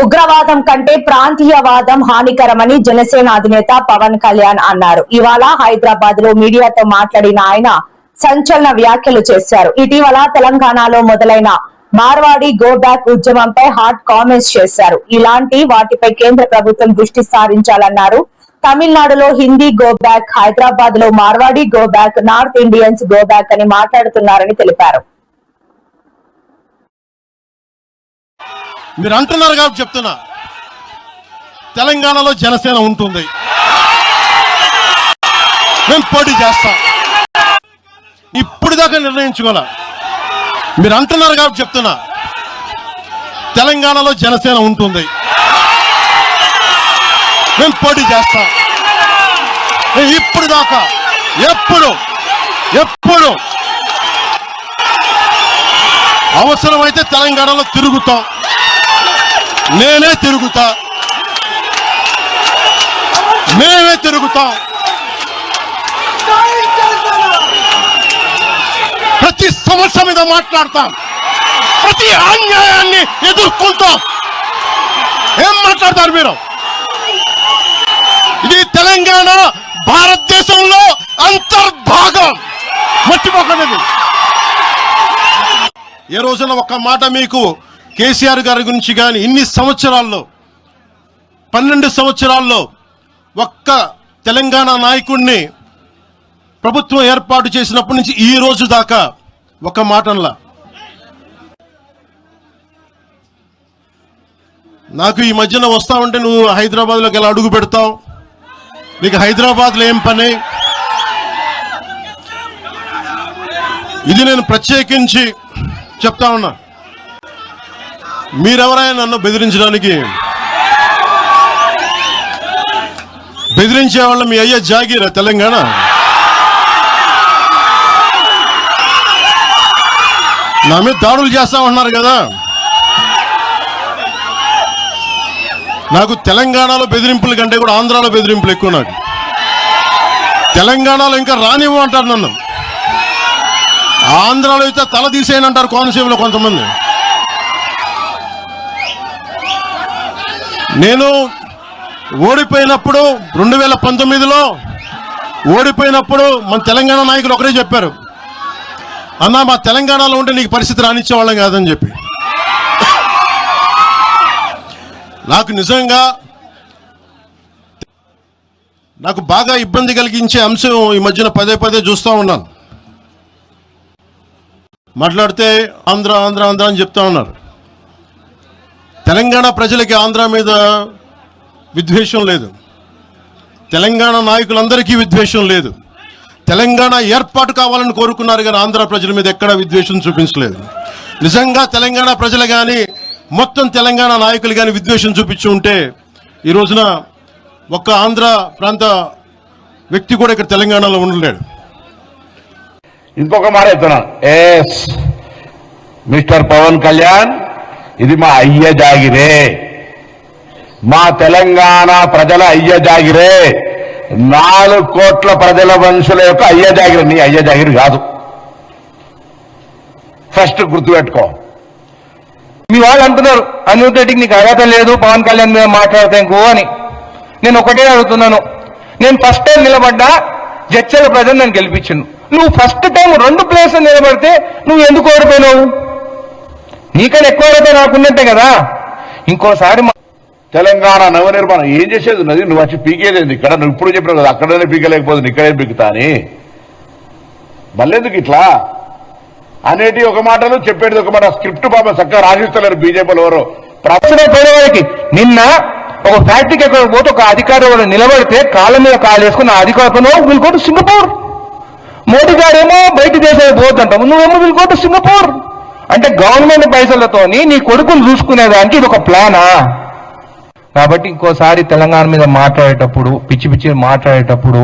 ఉగ్రవాదం కంటే ప్రాంతీయవాదం హానికరమని జనసేన అధినేత పవన్ కళ్యాణ్ అన్నారు. ఇవాళ హైదరాబాద్ లో మీడియాతో మాట్లాడిన ఆయన సంచలన వ్యాఖ్యలు చేశారు. ఇటీవల తెలంగాణలో మొదలైన మార్వాడి గో బ్యాక్ ఉద్యమంపై హాట్ కామెంట్స్ చేశారు. ఇలాంటి వాటిపై కేంద్ర ప్రభుత్వం దృష్టి సారించాలన్నారు. తమిళనాడులో హిందీ గో బ్యాక్, హైదరాబాద్ లో Marwadi go back, north Indians go back అని మాట్లాడుతున్నారని తెలిపారు. మీరు అంటున్నారు కాబట్టి చెప్తున్నా, తెలంగాణలో జనసేన ఉంటుంది, మేము పోటీ చేస్తాం. ఇప్పుడు దాకా నిర్ణయించుకోవాలా. మీరు అంటున్నారు కాబట్టి చెప్తున్నా, తెలంగాణలో జనసేన ఉంటుంది, మేము పోటీ చేస్తాం. ఇప్పుడు దాకా ఎప్పుడు అవసరమైతే తెలంగాణలో తిరుగుతాం, నేనే తిరుగుతా, మేమే తిరుగుతాం. ప్రతి సమస్య మీద మాట్లాడతాం, ప్రతి అన్యాయాన్ని ఎదుర్కొంటాం. ఏం మాట్లాడతారు మీరు? ఇది తెలంగాణ భారతదేశంలో అంతర్భాగం, మర్చిపోకండి. ఏ రోజున ఒక్క మాట మీకు కేసీఆర్ గారి గురించి కానీ ఇన్ని సంవత్సరాల్లో 12 సంవత్సరాల్లో ఒక్క తెలంగాణ నాయకుడిని ప్రభుత్వం ఏర్పాటు చేసినప్పటి నుంచి ఈ రోజు దాకా ఒక మాటంలా. నాకు ఈ మధ్యన వస్తా ఉంటే, నువ్వు హైదరాబాద్లోకి ఎలా అడుగు పెడతావు, నీకు హైదరాబాద్లో ఏం పని, ఇది నేను ప్రత్యేకించి చెప్తా ఉన్నా. మీరెవరైనా నన్ను బెదిరించడానికి, బెదిరించే వాళ్ళ మీ అయ్యే జాగీరా తెలంగాణ? నా మీద దాడులు చేస్తా ఉన్నారు కదా. నాకు తెలంగాణలో బెదిరింపుల కంటే కూడా ఆంధ్రాలో బెదిరింపులు ఎక్కువ. నాకు తెలంగాణలో ఇంకా రానివ్వమంటారు నన్ను, ఆంధ్రాలో అయితే తల తీసేయనంటారు కోనసీమలో కొంతమంది. నేను ఓడిపోయినప్పుడు 2019లో ఓడిపోయినప్పుడు మన తెలంగాణ నాయకులు ఒకరే చెప్పారు, అన్నా మా తెలంగాణలో ఉంటే నీకు పరిస్థితి రానిచ్చేవాళ్ళం కాదని చెప్పి. నాకు నిజంగా నాకు బాగా ఇబ్బంది కలిగించే అంశం ఈ మధ్యన పదే చూస్తూ ఉన్నాను. మాట్లాడితే ఆంధ్ర ఆంధ్ర ఆంధ్ర అని చెప్తా ఉన్నారు. తెలంగాణ ప్రజలకి ఆంధ్ర మీద విద్వేషం లేదు, తెలంగాణ నాయకులందరికీ విద్వేషం లేదు. తెలంగాణ ఏర్పాటు కావాలని కోరుకున్నారు కానీ ఆంధ్ర ప్రజల మీద ఎక్కడా విద్వేషం చూపించలేదు. నిజంగా తెలంగాణ ప్రజలు కానీ మొత్తం తెలంగాణ నాయకులు కానీ విద్వేషం చూపించి ఉంటే ఈ రోజున ఒక్క ఆంధ్ర ప్రాంత వ్యక్తి కూడా ఇక్కడ తెలంగాణలో ఉండలేడు. ఇంకొక మాట చెప్తున్నాను, మిస్టర్ పవన్ కళ్యాణ్, ఇది మా అయ్య జాగిరే, మా తెలంగాణ ప్రజల అయ్య జాగిరే, 4 కోట్ల ప్రజల మనుషుల యొక్క అయ్య జాగిరి, నీ అయ్య జాగిరి కాదు. ఫస్ట్ గుర్తుపెట్టుకో. మీ వాళ్ళు అంటున్నారు అనిరుద్ రెడ్డికి నీకు అర్హత లేదు పవన్ కళ్యాణ్ మీద మాట్లాడతాను అని. నేను ఒకటే అడుగుతున్నాను, నేను ఫస్ట్ టైం నిలబడ్డా, జడ్చల ప్రజలు నన్ను గెలిపించిండు. నువ్వు ఫస్ట్ టైం 2 ప్లేస్లు నిలబడితే నువ్వు ఎందుకు ఓడిపోయినావు? నీకన్నా ఎక్కువ ఓడిపోయి నాకున్నట్టే కదా. ఇంకోసారి తెలంగాణ నవనిర్మాణం ఏం చేసేది ఉన్నది, నువ్వు వచ్చి పీకేది ఇక్కడ. నువ్వు ఇప్పుడు చెప్పినావు కదా, అక్కడనే పీకలేకపోతుంది, ఇక్కడే పీకుతా అని. మళ్ళెందుకు ఇట్లా అనేటి ఒక మాటలు, చెప్పేది ఒక మాట. స్క్రిప్ట్ పాప చక్కగా రాసిస్తలేరు బీజేపీలో ఎవరో. పేదవాడికి నిన్న ఒక ఫ్యాక్టరీకి ఎక్కడ పోతే ఒక అధికారి నిలబడితే కాళ్ళ మీద కాలు వేసుకుని ఆ అధికారులను వీళ్ళకోటి సింగపూర్, మోడీ గారేమో బయట దేశాలకు పోతుంటాము, నువ్వేమో వీళ్ళకోటి సింగపూర్. అంటే గవర్నమెంట్ పైసలతోని నీ కొడుకులు చూసుకునేదానికి ఇది ఒక ప్లానా? కాబట్టి ఇంకోసారి తెలంగాణ మీద మాట్లాడేటప్పుడు, పిచ్చి మాట్లాడేటప్పుడు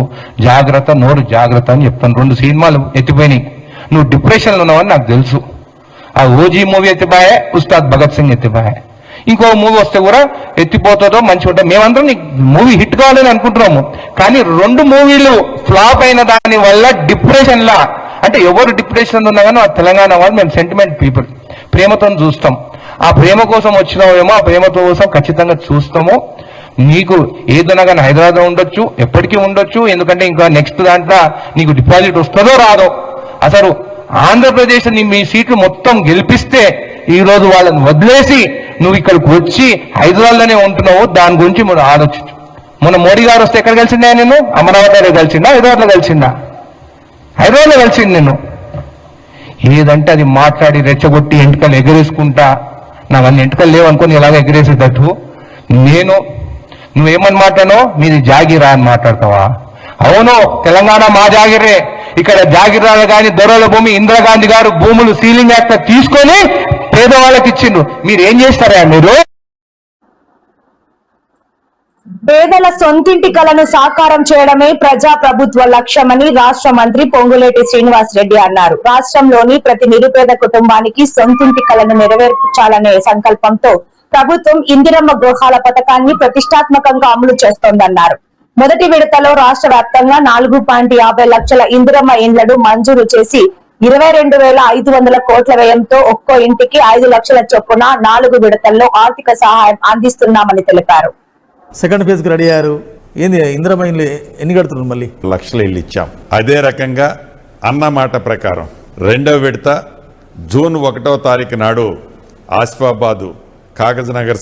జాగ్రత్త, నోరు జాగ్రత్త అని చెప్తాను. 2 సినిమాలు ఎత్తిపోయినాయి, నువ్వు డిప్రెషన్లో ఉన్నావని నాకు తెలుసు. ఆ ఓజీ మూవీ ఎత్తిపోయా, ఉస్తాద్ భగత్ సింగ్ ఎత్తిపోయా. ఇంకో మూవీ వస్తే కూడా ఎత్తిపోతుందో మంచిగా ఉంటుంది. మేమందరం నీకు మూవీ హిట్ కావాలని అనుకుంటున్నాము, కానీ 2 మూవీలు ఫ్లాప్ అయిన దాని వల్ల డిప్రెషన్లా, అంటే ఎవరు డిప్రెషన్ ఉన్నా కానీ తెలంగాణ వాళ్ళు మేము సెంటిమెంట్ పీపుల్, ప్రేమతో చూస్తాం. ఆ ప్రేమ కోసం వచ్చినావేమో, ఆ ప్రేమ కోసం ఖచ్చితంగా చూస్తాము. నీకు ఏదైనా కానీ హైదరాబాద్లో ఉండొచ్చు, ఎప్పటికీ ఉండొచ్చు. ఎందుకంటే ఇంకా నెక్స్ట్ దాంట్లో నీకు డిపాజిట్ వస్తుందో రాదో. అసలు ఆంధ్రప్రదేశ్ మీ సీట్లు మొత్తం గెలిపిస్తే ఈ రోజు వాళ్ళని వదిలేసి నువ్వు ఇక్కడికి వచ్చి హైదరాబాద్లోనే ఉంటున్నావు. దాని గురించి మనం ఆలోచించు. మొన్న మోడీ గారు వస్తే ఎక్కడ కలిసిందా? నేను అమరావతిలో కలిసిందా, హైదరాబాద్లో కలిసిందా? హైదరాబాద్లో కలిసింది. నేను ఏదంటే అది మాట్లాడి రెచ్చగొట్టి ఎంటకలు ఎగరేసుకుంటా, నాకు అన్ని ఎంటకలు లేవు అనుకుని ఇలాగ ఎగరేసేటట్టు. నేను నువ్వేమని మాట్లాడో మీది జాగిరా అని మాట్లాడతావా? అవును, తెలంగాణ మా జాగిరే. ఇక్కడ జాగిరాలు కానీ దొరల భూమి ఇందిరాగాంధీ గారు భూములు సీలింగ్ యాక్ట్ తీసుకొని పేదవాళ్ళకి ఇచ్చిండ్రు. మీరు ఏం చేస్తారా? మీరు పేదల సొంతింటి కలను సాకారం చేయడమే ప్రజా ప్రభుత్వ లక్ష్యమని రాష్ట్ర మంత్రి పొంగులేటి శ్రీనివాస్ రెడ్డి అన్నారు. రాష్ట్రంలోని ప్రతి నిరుపేద కుటుంబానికి సొంతింటి కలను నెరవేర్చాలనే సంకల్పంతో ప్రభుత్వం ఇందిరమ్మ గృహాల పథకాన్ని ప్రతిష్టాత్మకంగా అమలు చేస్తోందన్నారు. మొదటి విడతలో రాష్ట్ర వ్యాప్తంగా 4.50 లక్షల ఇందిరమ్మ ఇండ్లను మంజూరు చేసి 22,500 కోట్ల వ్యయంతో ఒక్కో ఇంటికి 5 లక్షల చొప్పున 4 విడతల్లో ఆర్థిక సహాయం అందిస్తున్నామని తెలిపారు. సెకండ్ ఫేజ్ కి రెడీ అయ్యారు. ఏంది ఇందిరమ్మ ఇల్లు ఎన్ని కడుతున్నారు? మళ్ళీ లక్షల ఇల్లు ఇచ్చాం. అదే రకంగా అన్న మాట ప్రకారం రెండవ విడత జూన్ 1వ తారీఖు నాడు ఆసిఫాబాదు కాగజ్నగర్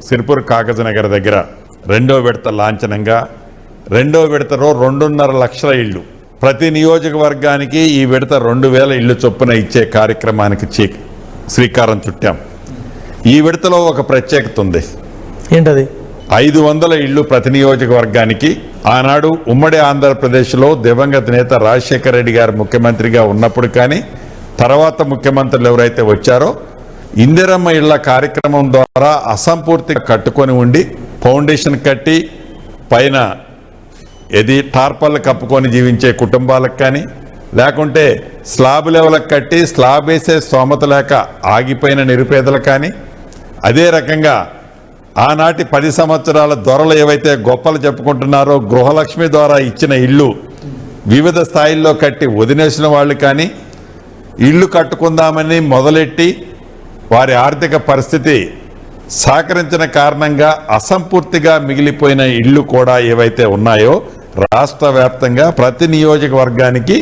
సిర్పూర్ కాగజ్నగర్ దగ్గర రెండో విడత లాంఛనంగా, రెండో విడతలో 2.5 లక్షల ఇళ్ళు ప్రతి నియోజకవర్గానికి ఈ విడత 2,000 ఇళ్ళు చొప్పున ఇచ్చే కార్యక్రమానికి శ్రీకారం చుట్టాం. ఈ విడతలో ఒక ప్రత్యేకత ఉంది. ఏంటది? 500 ఇళ్ళు ప్రతి నియోజకవర్గానికి. ఆనాడు ఉమ్మడి ఆంధ్రప్రదేశ్లో దివంగత నేత రాజశేఖర రెడ్డి గారు ముఖ్యమంత్రిగా ఉన్నప్పుడు కానీ తర్వాత ముఖ్యమంత్రులు ఎవరైతే వచ్చారో ఇందిరమ్మ ఇళ్ల కార్యక్రమం ద్వారా అసంపూర్తిగా కట్టుకొని ఉండి ఫౌండేషన్ కట్టి పైన టార్పల్ కప్పుకొని జీవించే కుటుంబాలకు కానీ, లేకుంటే స్లాబ్ లెవెల్కి కట్టి స్లాబ్ వేసే స్తోమత లేక ఆగిపోయిన నిరుపేదలు కానీ, అదే రకంగా ఆనాటి 10 సంవత్సరాల దొరలు ఏవైతే గొప్పలు చెప్పుకుంటున్నారో గృహలక్ష్మి ద్వారా ఇచ్చిన ఇళ్ళు వివిధ స్థాయిల్లో కట్టి వదిలేసిన వాళ్ళు కానీ, ఇళ్ళు కట్టుకుందామని మొదలెట్టి వారి ఆర్థిక పరిస్థితి సహకరించిన కారణంగా అసంపూర్తిగా మిగిలిపోయిన ఇళ్ళు కూడా ఏవైతే ఉన్నాయో రాష్ట్ర వ్యాప్తంగా ప్రతి నియోజకవర్గానికి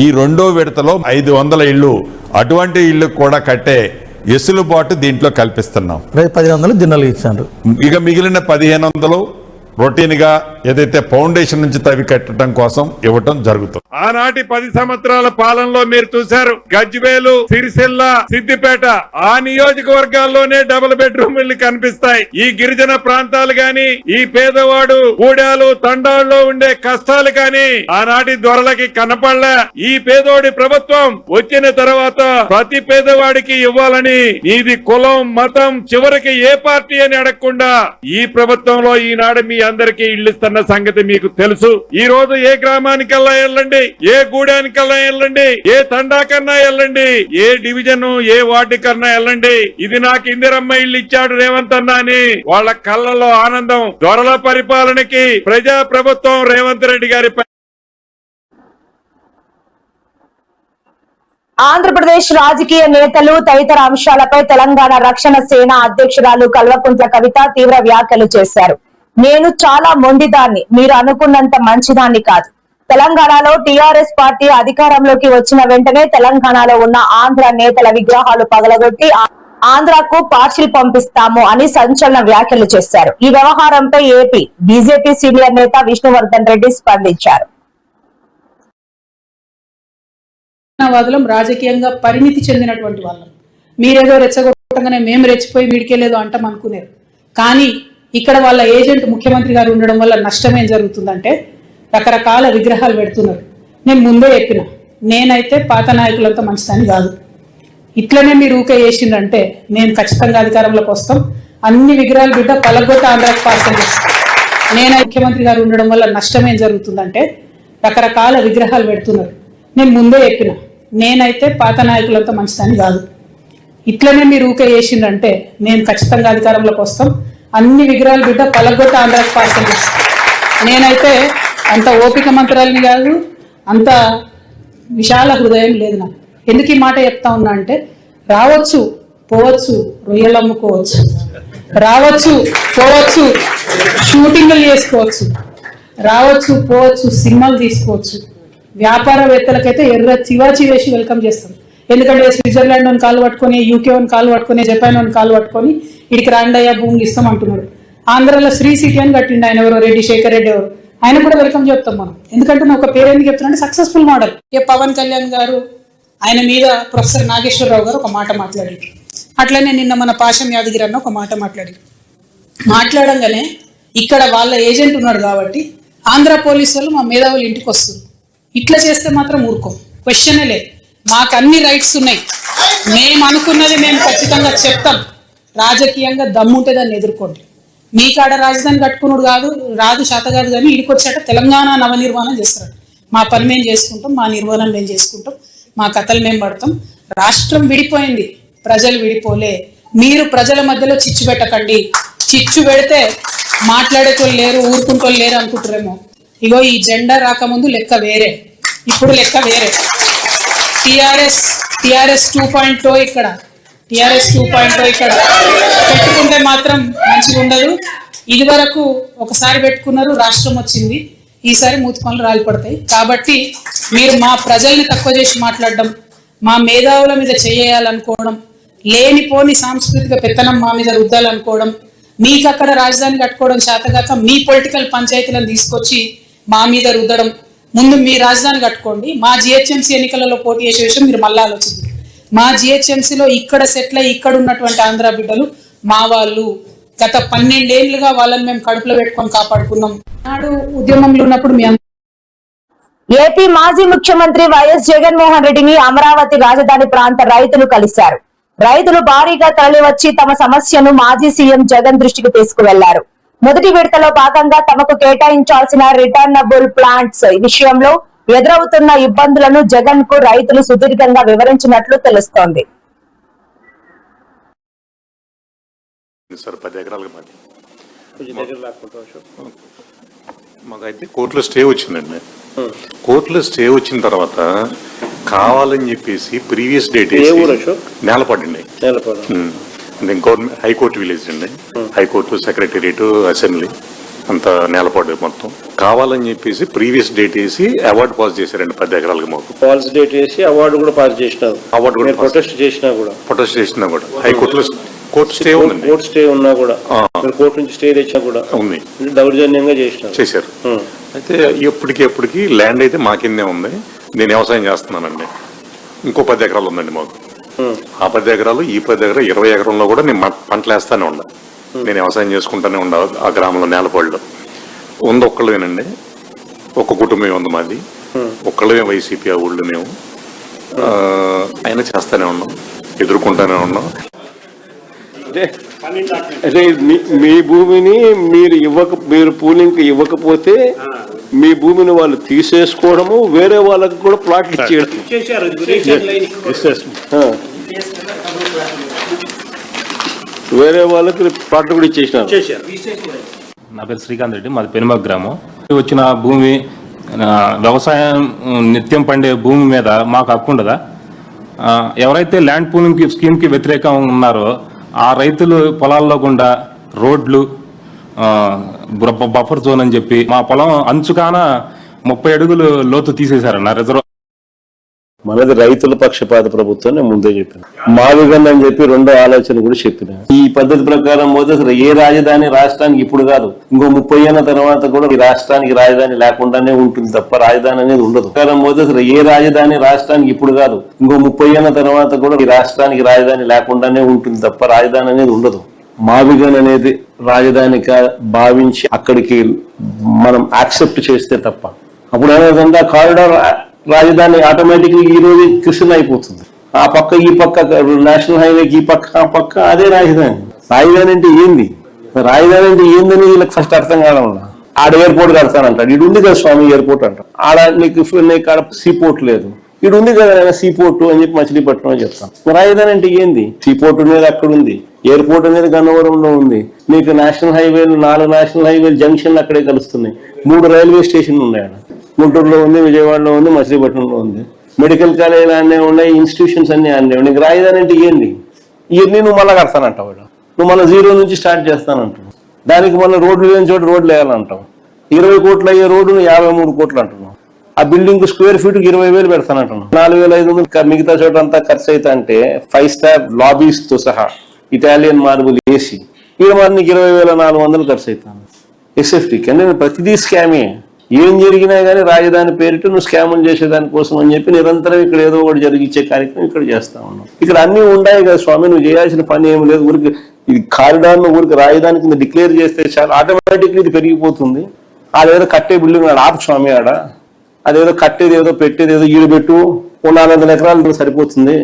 ఈ రెండో విడతలో 500 ఇళ్ళు అటువంటి ఇళ్ళు కూడా కట్టే వెసులుబాటు దీంట్లో కల్పిస్తున్నాం. 1,500 జిన్నలు ఇచ్చారు. ఇక మిగిలిన 1,500 రొటీన్ గా ఏదైతే ఫౌండేషన్ నుంచి తవ్వి కట్టడం కోసం ఇవ్వటం జరుగుతుంది. ఆనాటి 10 సంవత్సరాల పాలనలో మీరు చూశారు, గజ్వేలు, సిరిసిల్ల, సిద్దిపేట ఆ నియోజకవర్గాల్లోనే డబుల్ బెడ్రూమ్ ఇళ్లు కనిపిస్తాయి. ఈ గిరిజన ప్రాంతాలు గాని, ఈ పేదవాడు గూడాలు తండాల్లో ఉండే కష్టాలు కానీ ఆనాటి దొరలకి కనపడలే. ఈ పేదోడి ప్రభుత్వం వచ్చిన తర్వాత ప్రతి పేదవాడికి ఇవ్వాలని, ఇది కులం మతం చివరికి ఏ పార్టీ అని అడగకుండా ఈ ప్రభుత్వంలో ఈనాడు మీ అందరికీ ఇళ్లు ఇస్తున్న సంగతి మీకు తెలుసు. ఈ రోజు ఏ గ్రామానికల్లా వెళ్ళండి, ఏ గూడానికల్లా వెళ్ళండి, ఏ తండాకన్నా వెళ్ళండి, ఏ డివిజన్ ఏ వార్డు కన్నా వెళ్ళండి, ఇది నాకు ఇందిరమ్మ ఇల్లు ఇచ్చాడు రేవంత్ అన్న అని వాళ్ళ కళ్ళలో ఆనందం. దొరల పరిపాలనకి ప్రజా ప్రభుత్వం రేవంత్ రెడ్డి గారి ఆంధ్రప్రదేశ్ రాజకీయ నేతలు తదితర అంశాలపై తెలంగాణ రక్షణ సేన అధ్యక్షురాలు కల్వకుంట్ల కవిత తీవ్ర వ్యాఖ్యలు చేశారు. నేను చాలా మొండిదాన్ని, మీరు అనుకున్నంత మంచిదాన్ని కాదు. తెలంగాణలో టీఆర్ఎస్ పార్టీ అధికారంలోకి వచ్చిన వెంటనే తెలంగాణలో ఉన్న ఆంధ్ర నేతల విగ్రహాలు పగలగొట్టి ఆంధ్రాకు పార్సిల్ పంపిస్తాము అని సంచలన వ్యాఖ్యలు చేశారు. ఈ వ్యవహారంపై ఏపీ బీజేపీ సీనియర్ నేత విష్ణువర్ధన్ రెడ్డి స్పందించారు. వాదులం రాజకీయంగా పరిణితి చెందినటువంటి వాళ్ళం. మీరేదో రెచ్చగొట్టగానే మేము రెచ్చిపోయి వీడికెళ్ళేదో అంటాం అనుకునేరు. కానీ ఇక్కడ వాళ్ళ ఏజెంట్ ముఖ్యమంత్రి గారు ఉండడం వల్ల నష్టం ఏం జరుగుతుందంటే రకరకాల విగ్రహాలు పెడుతున్నారు. నేను ముందే చెప్పిన, నేనైతే పాత నాయకులంతా మంచిదని కాదు. ఇట్లనే మీరు ఊకే చేసిందంటే నేను ఖచ్చితంగా అధికారంలోకి వస్తాం. అన్ని విగ్రహాలు బిడ్డ పలగొట్ట ఆంధ్రాకి పార్సల్ చేస్తాం. నేను ముఖ్యమంత్రి గారు ఉండడం వల్ల నష్టం ఏం జరుగుతుందంటే రకరకాల విగ్రహాలు పెడుతున్నారు. నేను ముందే చెప్పిన, నేనైతే పాత నాయకులంతా మంచిదని కాదు. ఇట్లనే మీరు ఊకే చేసిందంటే నేను ఖచ్చితంగా అధికారంలోకి వస్తాం. అన్ని విగ్రహాలు బిడ్డ పలగొట్ట ఆంధ్రాకి పార్సల్ చేస్తాం. నేనైతే అంత ఓపిక మంత్రాలని కాదు, అంత విశాల హృదయం లేదు నాకు. ఎందుకు ఈ మాట చెప్తా ఉన్నా అంటే రావచ్చు, పోవచ్చు, రొయ్యలు అమ్ముకోవచ్చు, రావచ్చు పోవచ్చు, షూటింగ్లు చేసుకోవచ్చు, రావచ్చు పోవచ్చు, సినిమాలు తీసుకోవచ్చు. వ్యాపారవేత్తలకైతే చివాచి వేసి వెల్కమ్ చేస్తాం. ఎందుకంటే స్విట్జర్లాండ్ అని కాలు పట్టుకొని, యూకే అని కాలు పట్టుకొని, జపాన్ అని కాలు పట్టుకొని ఇడికి రాండయ్య భూములు ఇస్తాం అంటున్నాడు. ఆంధ్రాలో శ్రీ సిటీ అని కట్టిండు ఆయన, ఎవరో రెడ్డి, శేఖర్ రెడ్డి ఎవరు, ఆయన కూడా వెల్కమ్ చెప్తాం మనం. ఎందుకంటే నా ఒక పేరు ఎందుకు చెప్తున్నా, సక్సెస్ఫుల్ మోడల్. పవన్ కళ్యాణ్ గారు ఆయన మీద ప్రొఫెసర్ నాగేశ్వరరావు గారు ఒక మాట మాట్లాడారు. అట్లనే నిన్న మన పాశం యాదగిరి అన్న ఒక మాట మాట్లాడంగానే ఇక్కడ వాళ్ళ ఏజెంట్ ఉన్నాడు కాబట్టి ఆంధ్ర పోలీసు వాళ్ళు మా మేధావులు ఇంటికి వస్తారు. ఇట్లా చేస్తే మాత్రం ఊరుకోం, క్వశ్చనే లేదు. మాకు అన్ని రైట్స్ ఉన్నాయి, మేము అనుకున్నది మేము ఖచ్చితంగా చెప్తాం. రాజకీయంగా దమ్ముంటే దాన్ని ఎదుర్కోండి. మీ కాడ రాజధాని కట్టుకున్నాడు రాదు శాత కాదు, కానీ ఇడికొచ్చాక తెలంగాణ నవనిర్మాణం చేస్తారు. మా పని మేము చేసుకుంటాం, మా నిర్మాణం మేము చేసుకుంటాం, మా కథలు మేము పడతాం. రాష్ట్రం విడిపోయింది, ప్రజలు విడిపోలే. మీరు ప్రజల మధ్యలో చిచ్చు పెట్టకండి. చిచ్చు పెడితే మాట్లాడేటోళ్ళు లేరు, ఊరుకుంటోళ్ళు లేరు అనుకుంటారేమో. ఇగో ఈ జెండా రాకముందు లెక్క వేరే, ఇప్పుడు లెక్క వేరే. టిఆర్ఎస్ 2.0 ఇక్కడ, టిఆర్ఎస్ 2.0 ఇక్కడ పెట్టుకుంటే మాత్రం మంచిగా ఉండదు. ఇది వరకు ఒకసారి పెట్టుకున్నారు, రాష్ట్రం వచ్చింది, ఈసారి మూతి పనులు రాలిపడతాయి. కాబట్టి మీరు మా ప్రజల్ని తక్కువ చేసి మాట్లాడడం, మా మేధావుల మీద చేయాలనుకోవడం, లేనిపోని సాంస్కృతిక పెత్తనం మా మీద రుద్దాలనుకోవడం, మీకు అక్కడ రాజధాని కట్టుకోవడం చేతగాక మీ పొలిటికల్ పంచాయతీలను తీసుకొచ్చి మా మీద రుద్దడం. ముందు మీ రాజధాని కట్టుకోండి. మా జిహెచ్ఎంసీ ఎన్నికలలో పోటీ చేసే విషయం మీరు మళ్ళీ ఆలోచించండి. మా జిహెచ్ఎంసీలో ఇక్కడ సెటిల్ అయ్యి ఇక్కడ ఉన్నటువంటి ఆంధ్ర బిడ్డలు మా వాళ్ళు. గత 12 ఏళ్లుగా వాళ్ళని మేము కడుపులో పెట్టుకొని కాపాడుకున్నాం. నాడు ఉద్యమంలో ఉన్నప్పుడు మీ ఏపీ మాజీ ముఖ్యమంత్రి వైఎస్ జగన్మోహన్ రెడ్డిని అమరావతి రాజధాని ప్రాంత రైతులు కలిశారు. రైతులు భారీగా తరలివచ్చి తమ సమస్యను మాజీ సీఎం జగన్ దృష్టికి తీసుకువెళ్లారు. మొదటి విడతలో భాగంగా తమకు కేటాయించాల్సిన రిటర్నబుల్ ప్లాంట్స్ విషయంలో ఎదురవుతున్న ఇబ్బందులను జగన్ కు రైతులు సుదీర్ఘంగా వివరించినట్లు తెలుస్తోంది. మాకైతే కోర్టులో స్టే వచ్చిందండి. కోర్టులో స్టే వచ్చిన తర్వాత కావాలని చెప్పేసి ప్రీవియస్ డేట్ నేలపడండి, గవర్నమెంట్ హైకోర్టు విలేజ్ అండి. హైకోర్టు, సెక్రటేరియట్, అసెంబ్లీ అంత నేలపాడు మొత్తం. కావాలని చెప్పేసి ప్రీవియస్ డేట్ వేసి అవార్డు పాస్ చేశారండి 10 ఎకరాలకు. మాకు ఫాల్స్ డేట్ వేసి అవార్డు కూడా పాస్ చేసినారు. అవార్డు కూడా ప్రొటెస్ట్ చేసినా కూడా హైకోర్టులో కోర్టు స్టే ఉందండి. కోర్టు స్టే ఉన్నా కూడా, కోర్టు నుంచి స్టే తెచ్చినా కూడా ఉంది, దౌర్జన్యంగా చేశారు. అయితే ఎప్పటికి ల్యాండ్ అయితే మా కిందే ఉంది. నేను వ్యవసాయం చేస్తున్నానండి. ఇంకో 10 ఎకరాలు ఉందండి మాకు. ఆ 10 ఎకరాలు, ఈ 10 ఎకరాలు, 20 ఎకరంలో కూడా నేను పంటలు వేస్తానే ఉండ. నేను వ్యవసాయం చేసుకుంటానే ఉండ. ఆ గ్రామంలో నేలపాడులో ఉంది ఒక్కళ్ళేనండి, ఒక్క కుటుంబం ఉంది మాది. ఒక్కళ్ళమే వైసీపీ ఆ ఊళ్ళో మేము. అయినా చేస్తానే ఉన్నాం, ఎదుర్కొంటానే ఉన్నాం. అంటే మీ భూమిని మీరు పూలింగ్ ఇవ్వకపోతే మీ భూమిని వాళ్ళు తీసేసుకోవడము, వేరే వాళ్ళకి కూడా ప్లాట్లు ఇచ్చేయడం. వేరే వాళ్ళకి ప్లాట్లు కూడా ఇచ్చేసినారు. నా పేరు శ్రీకాంత్ రెడ్డి, మాది పెనుమక్ గ్రామం. వచ్చిన భూమి, వ్యవసాయం నిత్యం పండే భూమి మీద మాకు హక్కు ఉండదా? ఎవరైతే ల్యాండ్ పూలింగ్ స్కీమ్కి వ్యతిరేకంగా ఉన్నారో ఆ రైతులు పొలాల్లో గుండా రోడ్లు, బఫర్ జోన్ అని చెప్పి మా పొలం అంచుకాన 30 అడుగులు లోతు తీసేశారన్న రిజర్వ్. మనది రైతుల పక్షపాత ప్రభుత్వం నేను ముందే చెప్పాను. మావిగన్ అని చెప్పి రెండో ఆలోచన కూడా చెప్పిన. ఈ పద్ధతి ప్రకారం పోతే అసలు ఏ రాజధాని రాష్ట్రానికి ఇప్పుడు కాదు, ఇంకో 30 ఏళ్ల తర్వాత కూడా ఈ రాష్ట్రానికి రాజధాని లేకుండానే ఉంటుంది తప్ప రాజధాని అనేది ఉండదు. ప్రకారం పోతే అసలు ఏ రాజధాని రాష్ట్రానికి ఇప్పుడు కాదు, ఇంకో 30 ఏళ్ల తర్వాత కూడా ఈ రాష్ట్రానికి రాజధాని లేకుండానే ఉంటుంది తప్ప రాజధాని అనేది ఉండదు. మావిగన్ అనేది రాజధానిగా భావించి అక్కడికి మనం యాక్సెప్ట్ చేస్తే తప్ప అప్పుడు ఏమైందంటే ఆ కారిడార్ రాజధాని ఆటోమేటిక్గా ఈ రోజు కృష్ణ అయిపోతుంది. ఆ పక్క ఈ పక్క నేషనల్ హైవేకి ఈ పక్క ఆ పక్క అదే రాజధాని. రాజధాని అంటే ఏంది? రాజధాని అంటే ఏందని వీళ్ళకి ఫస్ట్ అర్థం కావడం. ఆడ ఎయిర్పోర్ట్ కడతానంటాడు, ఇటు ఉంది కదా స్వామి ఎయిర్పోర్ట్ అంట. ఆడ నీకు ఆడ సీపోర్ట్ లేదు, ఇటు ఉంది కదా సీపోర్ట్ అని చెప్పి మచిలీపట్నం అని చెప్తాం. రాజధాని అంటే ఏంది? సీపోర్ట్ అనేది అక్కడ ఉంది, ఎయిర్పోర్ట్ అనేది గన్నవరంలో ఉంది, నీకు నేషనల్ హైవేలు 4 నేషనల్ హైవేలు జంక్షన్లు అక్కడే కలుస్తున్నాయి, 3 రైల్వే స్టేషన్లు ఉన్నాయి. ఆడ గుంటూరులో ఉంది, విజయవాడలో ఉంది, మచిలీపట్నంలో ఉంది, మెడికల్ కాలేజీలు అన్నీ ఉన్నాయి, ఇన్స్టిట్యూషన్స్ అన్ని అన్నీ ఉన్నాయి. రాజధాని అంటే ఏంది? ఇవన్నీ నువ్వు మళ్ళీ కడతానంటావు, నువ్వు మళ్ళీ జీరో నుంచి స్టార్ట్ చేస్తానంటావు. దానికి మళ్ళీ రోడ్లు లేని చోట రోడ్లు వేయాలంటావు. 20 కోట్లు అయ్యే రోడ్డును 53 కోట్లు అంటున్నావు. ఆ బిల్డింగ్ స్క్వేర్ ఫీట్ 20,000 పెడతానంటున్నావు. 4,500 మిగతా చోట అంతా ఖర్చు అవుతా అంటే 5 స్టార్ లాబీస్ తో సహా ఇటాలియన్ మార్బుల్ వేసి ఇక్కడ మరి నీకు 20,400 ఖర్చు అవుతాను ఎస్ఎఫ్టీకి. అంటే ప్రతిదీ స్కామే. ఏం జరిగినా కానీ రాజధాని పేరిట నువ్వు స్కాములు చేసేదాని కోసం అని చెప్పి నిరంతరం ఇక్కడ ఏదో ఒకటి జరిగించే కార్యక్రమం ఇక్కడ చేస్తా ఉన్నావు. ఇక్కడ అన్ని ఉన్నాయి కదా స్వామి, నువ్వు చేయాల్సిన పని ఏమి లేదు. ఊరికి ఇది కారిడార్ను ఊరికి రాజధాని కింద డిక్లేర్ చేస్తే చాలా ఆటోమేటిక్లీ ఇది పెరిగిపోతుంది. అదేదో కట్టే బిల్డింగ్ ఆపు స్వామి ఆడ, అదేదో కట్టేది ఏదో పెట్టేది ఏదో ఈడుపెట్టు 400 ఎకరాలు సరిపోతుంది.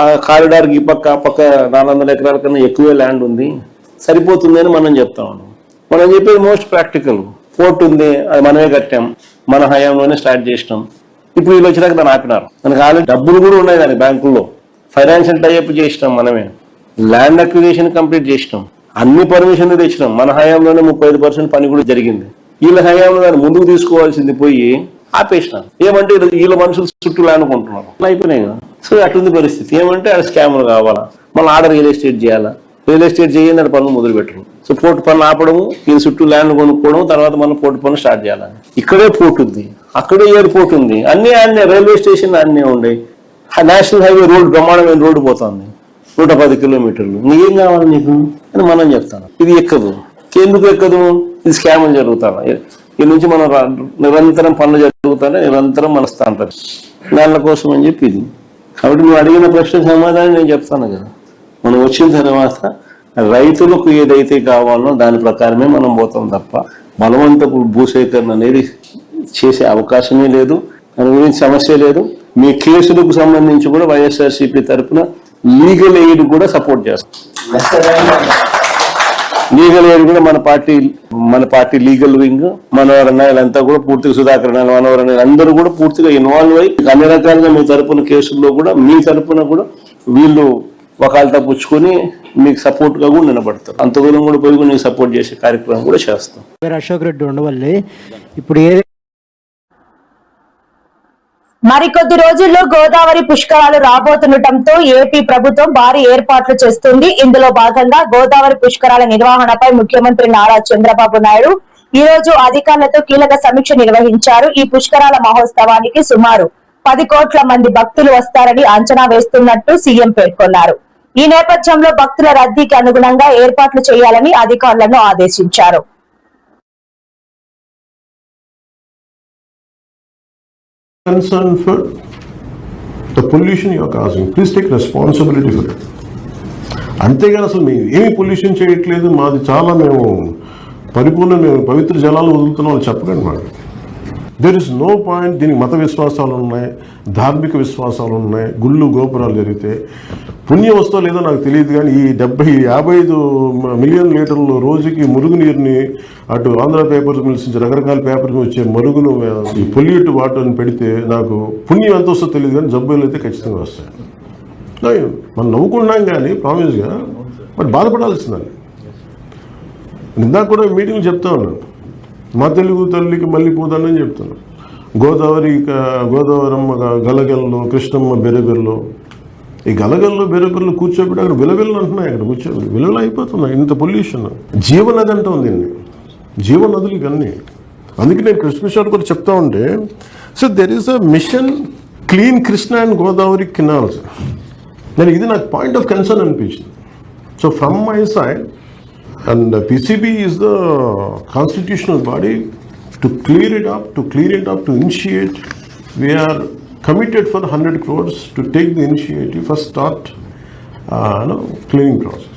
ఆ కారిడార్కి ఈ పక్క ఆ పక్క 400 ఎకరాల కన్నా ఎక్కువే ల్యాండ్ ఉంది, సరిపోతుంది అని మనం చెప్తా ఉన్నాం. మనం చెప్పేది మోస్ట్ ప్రాక్టికల్. పోర్ట్ ఉంది, అది మనమే కట్టాం, మన హయాంలోనే స్టార్ట్ చేసినాం. ఇప్పుడు వీళ్ళు వచ్చినాక దాన్ని ఆపినారు. మనకు ఆల్రెడీ డబ్బులు కూడా ఉన్నాయి దాని బ్యాంకుల్లో. ఫైనాన్షియల్ టైఅప్ చేసినాం మనమే, ల్యాండ్ అక్విజిషన్ కంప్లీట్ చేసినాం, అన్ని పర్మిషన్లు తెచ్చినాం. మన హయాంలోనే 35% పని కూడా జరిగింది. వీళ్ళ హయాంలో దాన్ని ముందుకు తీసుకోవాల్సింది పోయి ఆపేసినారు. ఏమంటే వీళ్ళ మనుషులు చుట్టూ ల్యాండ్ కొంటున్నారు, అయిపోయినాయి కదా. సో అట్లుంది పరిస్థితి. ఏమంటే అది స్కామ్లు కావాలా, మళ్ళీ ఆర్డర్ రియల్ ఎస్టేట్ చేయాలా, రియల్ ఎస్టేట్ చేయండి అని పనులు మొదలు పెట్టరు. సో పోర్టు పనులు ఆపడము, దీని చుట్టూ ల్యాండ్ కొనుక్కోవడం, తర్వాత మనం పోర్టు పనులు స్టార్ట్ చేయాలి. ఇక్కడే పోర్ట్ ఉంది, అక్కడే ఎయిర్పోర్ట్ ఉంది, అన్నీ అన్నీ రైల్వే స్టేషన్ అన్నీ ఉన్నాయి. నేషనల్ హైవే రోడ్డు బ్రహ్మాండమైన రోడ్డు పోతుంది 110 కిలోమీటర్లు. నీకేం కావాలి నీకు అని మనం చెప్తాను. ఇది ఎక్కదు. ఎందుకు ఎక్కదు? ఇది స్కామ్లు జరుగుతాయి. ఈ నుంచి మనం నిరంతరం పనులు జరుగుతానే, నిరంతరం మనస్తా అంటారు దానిల కోసం అని చెప్పి ఇది. కాబట్టి నువ్వు అడిగిన ప్రశ్న సమాధానం నేను చెప్తాను కదా. మనం వచ్చిన తర్వాత రైతులకు ఏదైతే కావాలో దాని ప్రకారమే మనం పోతాం తప్ప బలవంతపు భూసేకరణ అనేది చేసే అవకాశమే లేదు. దాని గురించి సమస్య లేదు. మీ కేసులకు సంబంధించి కూడా వైఎస్ఆర్సీపీ తరఫున లీగల్ ఎయిడ్ కూడా సపోర్ట్ చేస్తాం. లీగల్ ఎయిడ్ కూడా మన పార్టీ లీగల్ వింగ్, మనోహర్ అన్నయ్యలంతా కూడా పూర్తిగా, సుధాకర్ అన్నయ్య, మనోహర్ అన్నయ్య అందరూ కూడా పూర్తిగా ఇన్వాల్వ్ అయ్యి అన్ని రకాలుగా మీ తరపున కేసుల్లో కూడా మీ తరపున కూడా వీళ్ళు వకాలతా పుచ్చుకొని మీకు సపోర్ట్ గా కూడా నిలబడతారు. అంత దూరం కూడా పోయి నీకు సపోర్ట్ చేసే కార్యక్రమం కూడా చేస్తాం. అశోక్ రెడ్డి ఉండవల్లి ఇప్పుడు మరికొద్ది రోజుల్లో గోదావరి పుష్కరాలు రాబోతుండటంతో ఏపీ ప్రభుత్వం భారీ ఏర్పాట్లు చేస్తుంది. ఇందులో భాగంగా గోదావరి పుష్కరాల నిర్వహణపై ముఖ్యమంత్రి నారా చంద్రబాబు నాయుడు ఈ రోజు అధికారులతో కీలక సమీక్ష నిర్వహించారు. ఈ పుష్కరాల మహోత్సవానికి సుమారు 10 కోట్ల మంది భక్తులు వస్తారని అంచనా వేస్తున్నట్టు సీఎం పేర్కొన్నారు. ఈ నేపథ్యంలో భక్తుల రద్దీకి అనుగుణంగా ఏర్పాట్లు చేయాలని అధికారులను ఆదేశించారు. Concern for the pollution you are causing, please take responsibility for it. అంతేగాని అసలు మేము ఏమి పొల్యూషన్ చేయట్లేదు, మాది చాలా మేము పవిత్ర జలాలు వదులుతున్నాం అని చెప్పకండి మాట. There is no point. దీనికి మత విశ్వాసాలు ఉన్నాయి, ధార్మిక విశ్వాసాలు ఉన్నాయి, గుళ్ళు గోపురాలు జరిగితే పుణ్యం వస్తో లేదో నాకు తెలియదు. కానీ ఈ 55 మిలియన్ లీటర్లు రోజుకి మురుగునీరుని అటు ఆంధ్ర పేపర్స్ మిల్స్ నుంచి రకరకాల పేపర్స్ వచ్చే మరుగును ఈ పొల్యూట్ వాటర్ని పెడితే నాకు పుణ్యం ఎంత వస్తుందో తెలియదు, కానీ జబ్బులు అయితే ఖచ్చితంగా వస్తాయి. మనం నవ్వుకున్నాం కానీ ప్రామిస్గా, బట్ బాధపడాల్సిందని. ఇందాక కూడా మీటింగ్ చెప్తా ఉన్నాను, మా తెలుగు తల్లికి మళ్ళీ పోదానని చెప్తున్నాను. గోదావరమ్మ గలగల్లో, కృష్ణమ్మ బెరగల్లో, ఈ గలగల్లో బెరగల్లో కూర్చోబెట్టి అక్కడ విలవిల్లు అంటున్నాయి. అక్కడ కూర్చోబెట్టి విలువలు అయిపోతున్నాయి. ఇంత పొల్యూషన్. జీవనది అంటాం దీన్ని, జీవనదులు ఇవన్నీ. అందుకే నేను కృష్ణ కూడా చెప్తా ఉంటే, so there is a mission clean Krishna and Godavari canals. నేను ఇది నాకు పాయింట్ ఆఫ్ కన్సర్న్ అనిపించింది. So from my side, and PCB is the constitutional body to clear it up, to initiate. We are committed for 100 crores to take the initiative, first start cleaning process.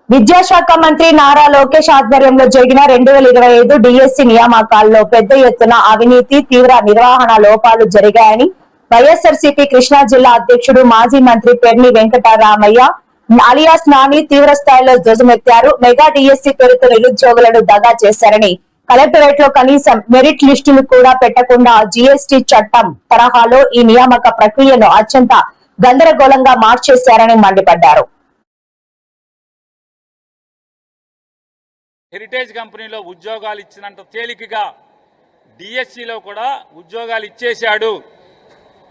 విద్యాశాఖ మంత్రి నారా లోకేష్ ఆధ్వర్యంలో జరిగిన 2025 DSC నియామకాల్లో పెద్ద ఎత్తున అవినీతి, తీవ్ర నిర్వహణ లోపాలు జరిగాయని వైఎస్ఆర్సీపీ కృష్ణా జిల్లా అధ్యక్షుడు మాజీ మంత్రి పెర్ని వెంకటరామయ్య అలియాస్ నాని తీవ్ర స్థాయిలో ధ్వజమెత్తారు. మెగా డిఎస్సి పేరుతో నిరుద్యోగులను దగా చేశారని, కలెక్టరేట్ లో కనీసం మెరిట్ లిస్టులు కూడా పెట్టకుండా జీఎస్టీ చట్టం తరహాలో ఈ నియామక ప్రక్రియను అత్యంత గందరగోళంగా మార్చేశారని మండిపడ్డారు. హెరిటేజ్ కంపెనీలో ఉద్యోగాలు ఇచ్చినంత తేలికగా డిఎస్సిలో కూడా ఉద్యోగాలు ఇచ్చేశాడు.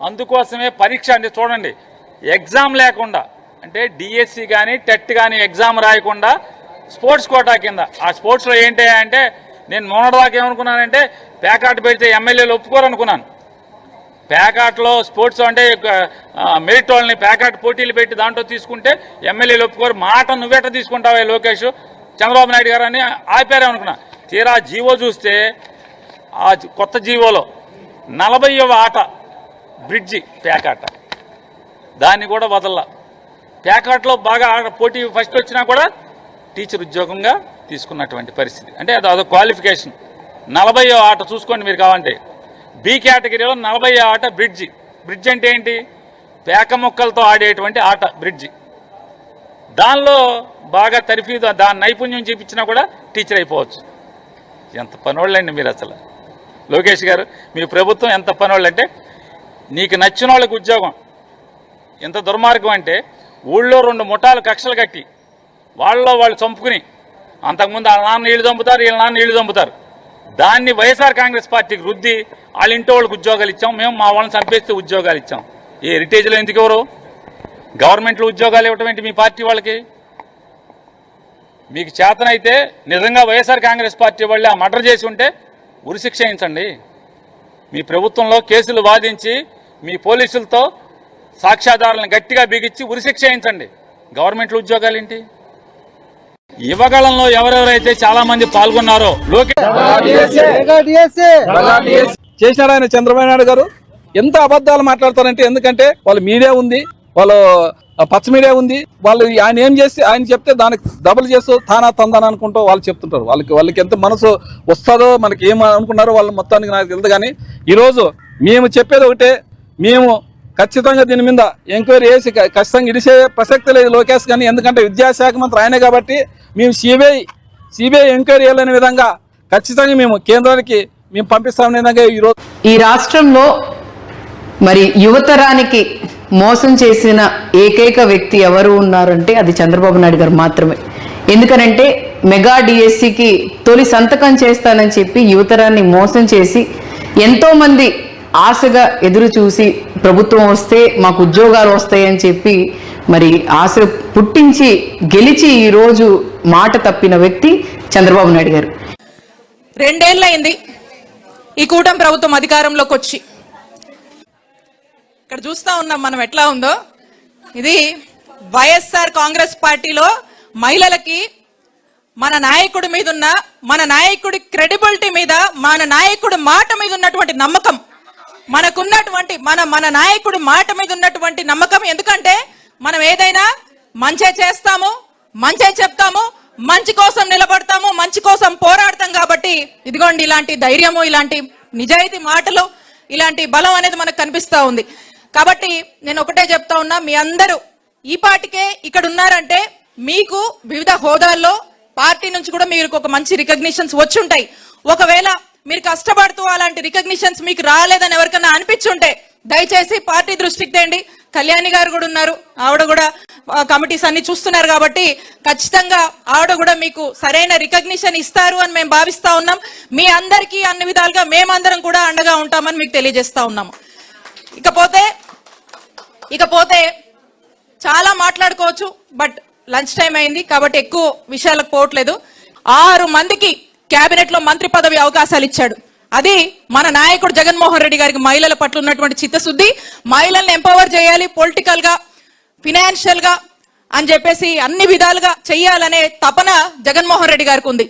అందుకోసమే పరీక్ష అంటే చూడండి, ఎగ్జామ్ లేకుండా అంటే డిఎస్సి కానీ టెట్ కానీ ఎగ్జామ్ రాయకుండా స్పోర్ట్స్ కోటా కింద, ఆ స్పోర్ట్స్లో ఏంటి అంటే నేను మొన్నటిదాకా ఏమనుకున్నానంటే ప్యాకాట్ పెడితే ఎమ్మెల్యేలు ఒప్పుకోరనుకున్నాను. ప్యాకాట్లో స్పోర్ట్స్ అంటే మెరిట్ వాళ్ళని ప్యాకాట్ పోటీలు పెట్టి దాంట్లో తీసుకుంటే ఎమ్మెల్యేలు ఒప్పుకోరు. మాట నువ్వేట తీసుకుంటావా లోకేష్, చంద్రబాబు నాయుడు గారు అని ఆపారేమనుకున్నా. తీరా జీవో చూస్తే ఆ కొత్త జీవోలో 40వ ఆట బ్రిడ్జి ప్యాకాట, దాన్ని కూడా వదల్లా. ప్యాకాట్లో బాగా పోటీ ఫస్ట్ వచ్చినా కూడా టీచర్ ఉద్యోగంగా తీసుకున్నటువంటి పరిస్థితి. అంటే అదొక క్వాలిఫికేషన్. 40వ ఆట చూసుకోండి మీరు కావాలంటే. బి కేటగిరీలో 40వ ఆట బ్రిడ్జి. బ్రిడ్జ్ అంటే ఏంటి? పేక మొక్కలతో ఆడేటువంటి ఆట బ్రిడ్జి. దానిలో బాగా తర్ఫీదు, దాని నైపుణ్యం చూపించినా కూడా టీచర్ అయిపోవచ్చు. ఎంత పనోళ్ళండి మీరు అసలు. లోకేష్ గారు, మీ ప్రభుత్వం ఎంత పనోళ్ళు అంటే, నీకు నచ్చిన వాళ్ళకి ఉద్యోగం. ఎంత దుర్మార్గం అంటే ఊళ్ళో 2 ముఠాలు కక్షలు కట్టి వాళ్ళు చంపుకుని, అంతకుముందు వాళ్ళ నాన్న నీళ్లు చంపుతారు, వీళ్ళ నాన్న నీళ్లు చంపుతారు. దాన్ని వైఎస్ఆర్ కాంగ్రెస్ పార్టీకి రుద్ది వాళ్ళ ఇంటి వాళ్ళకి ఉద్యోగాలు ఇచ్చాం, మేము మా వాళ్ళని చంపేస్తే ఉద్యోగాలు ఇచ్చాం. ఈ హెరిటేజ్లో ఎందుకు ఎవరు గవర్నమెంట్లో ఉద్యోగాలు ఇవ్వటం ఏంటి మీ పార్టీ వాళ్ళకి? మీకు చేతనైతే నిజంగా వైఎస్ఆర్ కాంగ్రెస్ పార్టీ వాళ్ళే ఆ మర్డర్ చేసి ఉంటే ఉరిశిక్ష వేయించండి. మీ ప్రభుత్వంలో కేసులు వాదించి మీ పోలీసులతో సాక్ష్యాధారాలను గట్టిగా బిగించి ఉరిశిక్ష వేయించండి. గవర్నమెంట్లో ఉద్యోగాలు ఏంటి? యువగళంలో ఎవరెవరైతే చాలా మంది పాల్గొన్నారో చేసినాడు ఆయన చంద్రబాబు నాయుడు గారు. ఎంత అబద్ధాలు మాట్లాడతారంటే, ఎందుకంటే వాళ్ళ మీడియా ఉంది, వాళ్ళు పచ్చ మీడియా ఉంది. వాళ్ళు ఆయన ఏం చేస్తే ఆయన చెప్తే దానికి డబుల్ చేస్తూ తానా తందాన అనుకుంటూ వాళ్ళు చెప్తుంటారు. వాళ్ళకి ఎంత మనసు వస్తుందో మనకి ఏం అనుకున్నారో వాళ్ళు మొత్తానికి నాకు తెలియదు. కానీ ఈరోజు మేము చెప్పేది ఒకటే, మేము ఖచ్చితంగా దీని మీద ఎంక్వైరీ చేసి ఖచ్చితంగా ఇడిసే ప్రసక్తి లేదు లోకేష్ కానీ. ఎందుకంటే విద్యాశాఖ మంత్రి ఆయనే కాబట్టి మేము సిబిఐ ఎంక్వైరీ చేయాలనే విధంగా ఖచ్చితంగా మేము కేంద్రానికి మేము పంపిస్తామనే విధంగా ఈరోజు ఈ రాష్ట్రంలో మరి యువతరానికి మోసం చేసిన ఏకైక వ్యక్తి ఎవరు ఉన్నారంటే అది చంద్రబాబు నాయుడు గారు మాత్రమే. ఎందుకనంటే మెగా డిఎస్సికి తొలి సంతకం చేస్తానని చెప్పి యువతరాన్ని మోసం చేసి ఎంతో మంది ఆశగా ఎదురు చూసి ప్రభుత్వం వస్తే మాకు ఉద్యోగాలు వస్తాయని చెప్పి మరి ఆశ పుట్టించి గెలిచి ఈరోజు మాట తప్పిన వ్యక్తి చంద్రబాబు నాయుడు గారు. 2 ఏళ్ళైంది ఈ కూటమి ప్రభుత్వం అధికారంలోకి వచ్చి. ఇక్కడ చూస్తా ఉన్నాం మనం ఎట్లా ఉందో. ఇది వైఎస్ఆర్ కాంగ్రెస్ పార్టీలో మహిళలకి మన నాయకుడి మీద ఉన్న, మన నాయకుడి క్రెడిబిలిటీ మీద, మన నాయకుడి మాట మీద ఉన్నటువంటి నమ్మకం, మనకున్నటువంటి మన నాయకుడి మాట మీద ఉన్నటువంటి నమ్మకం. ఎందుకంటే మనం ఏదైనా మంచే చేస్తాము, మంచే చెప్తాము, మంచి కోసం నిలబడతాము, మంచి కోసం పోరాడతాం. కాబట్టి ఇదిగోండి ఇలాంటి ధైర్యము, ఇలాంటి నిజాయితీ మాటలు, ఇలాంటి బలం అనేది మనకు కనిపిస్తా ఉంది. కాబట్టి నేను ఒకటే చెప్తా ఉన్నా, మీ అందరూ ఈ పార్టీకే ఇక్కడ ఉన్నారంటే మీకు వివిధ హోదాల్లో పార్టీ నుంచి కూడా మీకు ఒక మంచి రికగ్నిషన్స్ వచ్చి ఉంటాయి. ఒకవేళ మీరు కష్టపడుతూ అలాంటి రికగ్నిషన్స్ మీకు రాలేదని ఎవరికైనా అనిపించుంటే దయచేసి పార్టీ దృష్టికి తేండి. కళ్యాణి గారు కూడా ఉన్నారు, ఆవిడ కూడా కమిటీస్ అన్ని చూస్తున్నారు. కాబట్టి ఖచ్చితంగా ఆవిడ కూడా మీకు సరైన రికగ్నిషన్ ఇస్తారు అని మేము భావిస్తా ఉన్నాం. మీ అందరికీ అన్ని విధాలుగా మేమందరం కూడా అండగా ఉంటామని మీకు తెలియజేస్తా ఉన్నాము. ఇకపోతే చాలా మాట్లాడుకోవచ్చు, బట్ లంచ్ టైం అయింది కాబట్టి ఎక్కువ విషయాలకు పోవట్లేదు. 6 మందికి కేబినెట్ లో మంత్రి పదవి అవకాశాలు ఇచ్చాడు. అది మన నాయకుడు జగన్మోహన్ రెడ్డి గారికి మహిళల పట్ల ఉన్నటువంటి చిత్తశుద్ధి. మహిళల్ని ఎంపవర్ చేయాలి, పొలిటికల్ గా, ఫినాన్షియల్ గా అని చెప్పేసి అన్ని విధాలుగా చెయ్యాలనే తపన జగన్మోహన్ రెడ్డి గారికి ఉంది.